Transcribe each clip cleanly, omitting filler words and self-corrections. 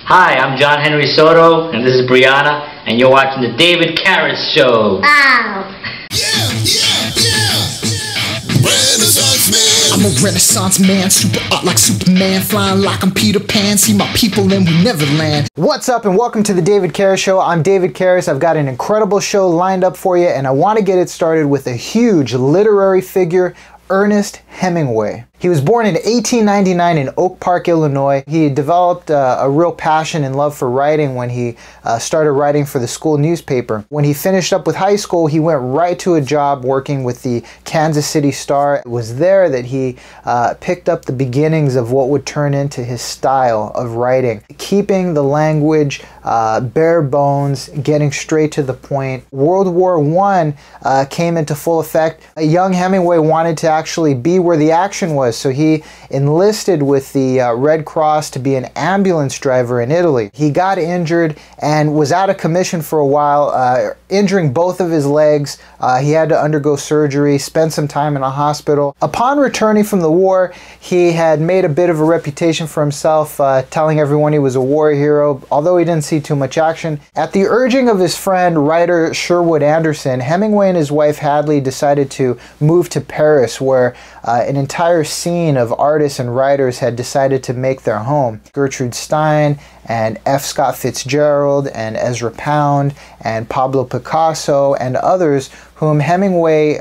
Hi, I'm John Henry Soto, and this is Brianna, and you're watching the David Carus Show. Wow. Renaissance man. I'm a Renaissance man, super art like Superman, flying like I'm Peter Pan, see my people and we never land. What's up and welcome to the David Carus Show. I'm David Carus. I've got an incredible show lined up for you, and I want to get it started with a huge literary figure, Ernest Hemingway. He was born in 1899 in Oak Park, Illinois. He developed a real passion and love for writing when he started writing for the school newspaper. When he finished up with high school, he went right to a job working with the Kansas City Star. It was there that he picked up the beginnings of what would turn into his style of writing, keeping the language bare bones, getting straight to the point. World War I came into full effect. A young Hemingway wanted to actually be where the action was, so he enlisted with the Red Cross to be an ambulance driver in Italy. He got injured and was out of commission for a while, injuring both of his legs. He had to undergo surgery, spend some time in a hospital. Upon returning from the war, he had made a bit of a reputation for himself, telling everyone he was a war hero, although he didn't see too much action. At the urging of his friend, writer Sherwood Anderson, Hemingway and his wife Hadley decided to move to Paris, where an entire scene of artists and writers had decided to make their home. Gertrude Stein and F. Scott Fitzgerald and Ezra Pound and Pablo Picasso and others whom Hemingway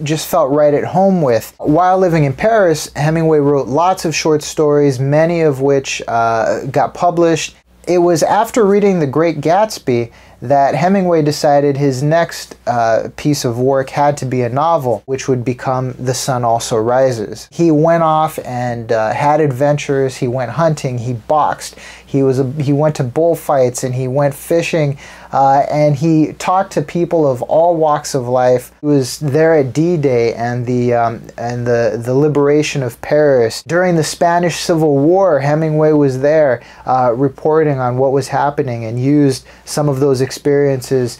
just felt right at home with. While living in Paris, Hemingway wrote lots of short stories, many of which got published. It was after reading The Great Gatsby that Hemingway decided his next piece of work had to be a novel, which would become The Sun Also Rises. He went off and had adventures. He went hunting, he boxed, he went to bullfights, and he went fishing, and he talked to people of all walks of life. He was there at D-Day and the liberation of Paris. During the Spanish Civil War, Hemingway was there reporting on what was happening and used some of those experiences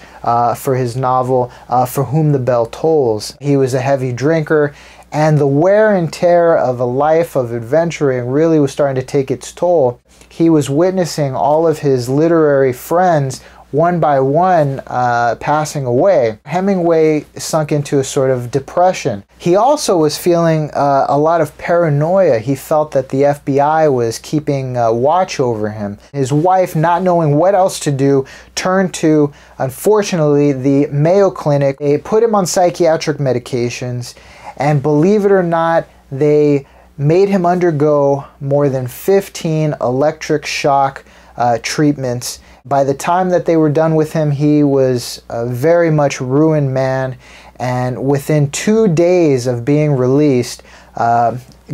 for his novel For Whom the Bell Tolls. He was a heavy drinker, and the wear and tear of a life of adventuring really was starting to take its toll. He was witnessing all of his literary friends one by one passing away. Hemingway sunk into a sort of depression. He also was feeling a lot of paranoia. He felt that the FBI was keeping watch over him. His wife, not knowing what else to do, turned to, unfortunately, the Mayo Clinic. They put him on psychiatric medications, and believe it or not, they made him undergo more than 15 electric shock treatments. By the time that they were done with him, he was a very much ruined man, and within 2 days of being released,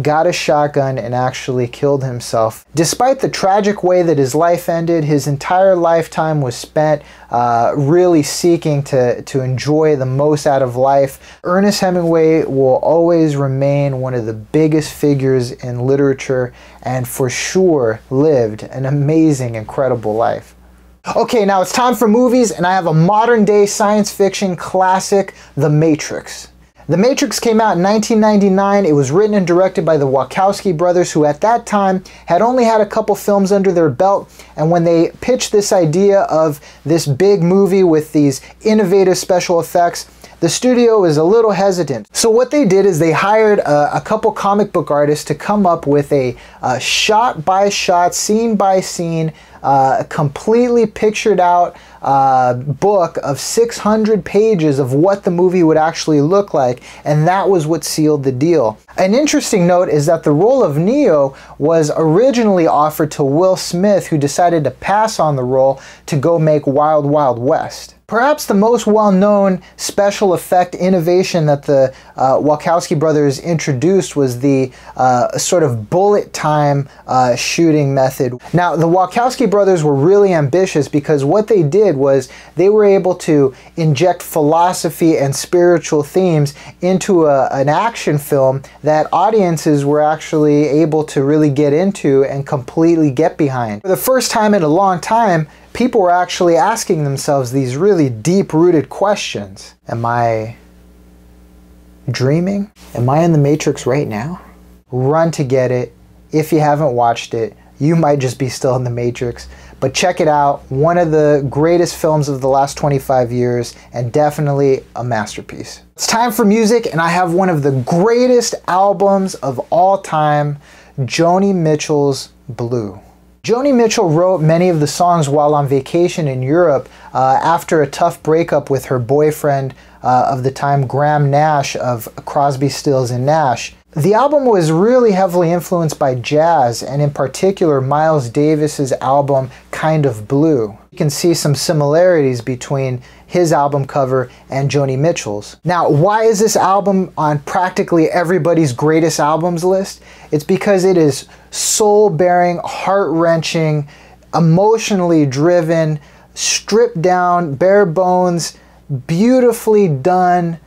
got a shotgun and actually killed himself. Despite the tragic way that his life ended, his entire lifetime was spent really seeking to enjoy the most out of life. Ernest Hemingway will always remain one of the biggest figures in literature, and for sure lived an amazing, incredible life. Okay, now it's time for movies, and I have a modern day science fiction classic, The Matrix. The Matrix came out in 1999. It was written and directed by the Wachowski brothers, who at that time had only had a couple films under their belt, and when they pitched this idea of this big movie with these innovative special effects, the studio was a little hesitant. So what they did is they hired a couple comic book artists to come up with a shot-by-shot, scene-by-scene, completely pictured out book of 600 pages of what the movie would actually look like, and that was what sealed the deal. An interesting note is that the role of Neo was originally offered to Will Smith, who decided to pass on the role to go make Wild Wild West. Perhaps the most well-known special effect innovation that the Wachowski brothers introduced was the sort of bullet time shooting method. Now, the Wachowski brothers were really ambitious because what they did was they were able to inject philosophy and spiritual themes into an action film that audiences were actually able to really get into and completely get behind. For the first time in a long time, people were actually asking themselves these really deep-rooted questions. Am I dreaming? Am I in the Matrix right now? Run to get it. If you haven't watched it, you might just be still in the Matrix. But check it out, one of the greatest films of the last 25 years, and definitely a masterpiece. It's time for music, and I have one of the greatest albums of all time, Joni Mitchell's Blue. Joni Mitchell wrote many of the songs while on vacation in Europe after a tough breakup with her boyfriend of the time, Graham Nash of Crosby, Stills and Nash. The album was really heavily influenced by jazz, and in particular Miles Davis's album Kind of Blue. You can see some similarities between his album cover and Joni Mitchell's. Now, why is this album on practically everybody's greatest albums list? It's because it is soul-bearing, heart-wrenching, emotionally driven, stripped down, bare bones, beautifully done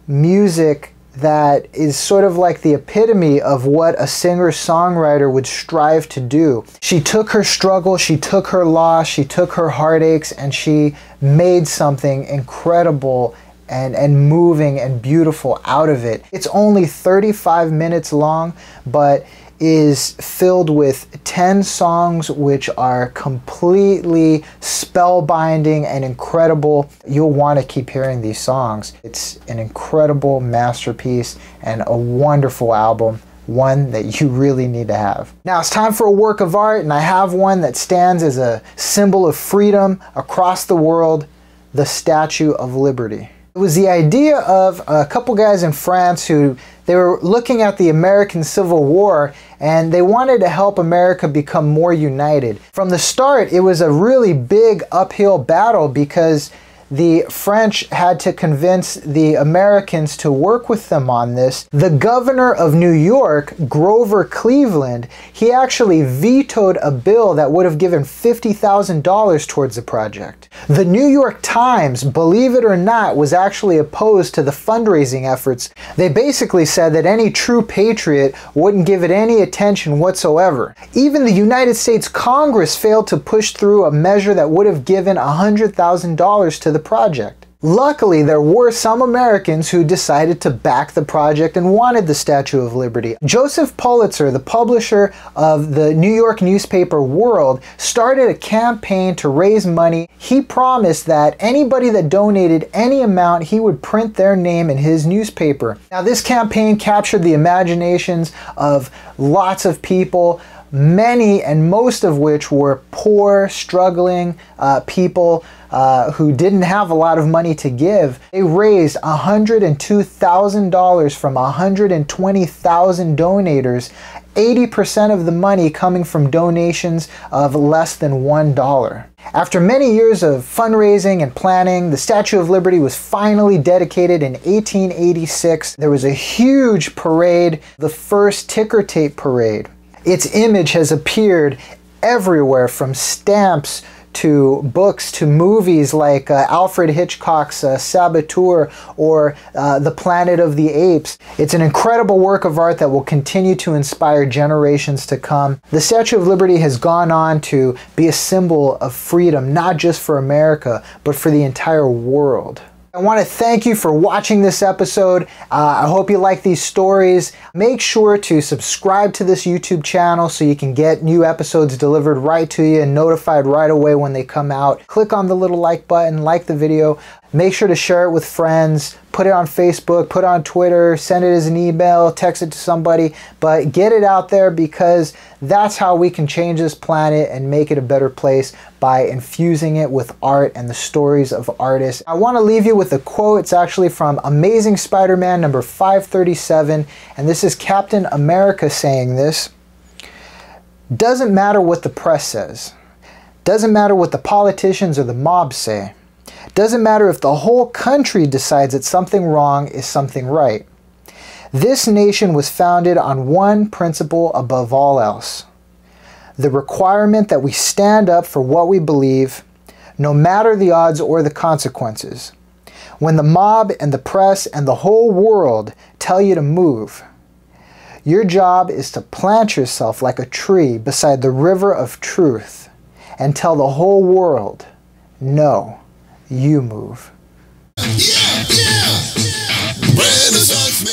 music that is sort of like the epitome of what a singer-songwriter would strive to do. She took her struggle, she took her loss, she took her heartaches, and she made something incredible and moving and beautiful out of it. It's only 35 minutes long, but is filled with 10 songs which are completely spellbinding and incredible. You'll want to keep hearing these songs. It's an incredible masterpiece and a wonderful album, one that you really need to have. Now it's time for a work of art, and I have one that stands as a symbol of freedom across the world, the Statue of Liberty. It was the idea of a couple guys in France who they were looking at the American Civil War, and they wanted to help America become more united. From the start, it was a really big uphill battle because the French had to convince the Americans to work with them on this. The governor of New York, Grover Cleveland, he actually vetoed a bill that would have given $50,000 towards the project. The New York Times, believe it or not, was actually opposed to the fundraising efforts. They basically said that any true patriot wouldn't give it any attention whatsoever. Even the United States Congress failed to push through a measure that would have given $100,000 to the project. Luckily, there were some Americans who decided to back the project and wanted the Statue of Liberty. Joseph Pulitzer, the publisher of the New York newspaper World, started a campaign to raise money. He promised that anybody that donated any amount, he would print their name in his newspaper. Now, this campaign captured the imaginations of lots of people, many and most of which were poor, struggling people who didn't have a lot of money to give. They raised $102,000 from 120,000 donators, 80% of the money coming from donations of less than $1. After many years of fundraising and planning, the Statue of Liberty was finally dedicated in 1886. There was a huge parade, the first ticker tape parade. Its image has appeared everywhere, from stamps to books to movies like Alfred Hitchcock's Saboteur or The Planet of the Apes. It's an incredible work of art that will continue to inspire generations to come. The Statue of Liberty has gone on to be a symbol of freedom, not just for America, but for the entire world. I want to thank you for watching this episode. I hope you like these stories. Make sure to subscribe to this YouTube channel so you can get new episodes delivered right to you and notified right away when they come out. Click on the little like button, like the video. Make sure to share it with friends, put it on Facebook, put it on Twitter, send it as an email, text it to somebody, but get it out there, because that's how we can change this planet and make it a better place, by infusing it with art and the stories of artists. I want to leave you with a quote. It's actually from Amazing Spider-Man number 537, and this is Captain America saying this. Doesn't matter what the press says. Doesn't matter what the politicians or the mob say. Doesn't matter if the whole country decides that something wrong is something right. This nation was founded on one principle above all else: the requirement that we stand up for what we believe, no matter the odds or the consequences. When the mob and the press and the whole world tell you to move, your job is to plant yourself like a tree beside the river of truth and tell the whole world, no, you move. Yeah, yeah. Renaissance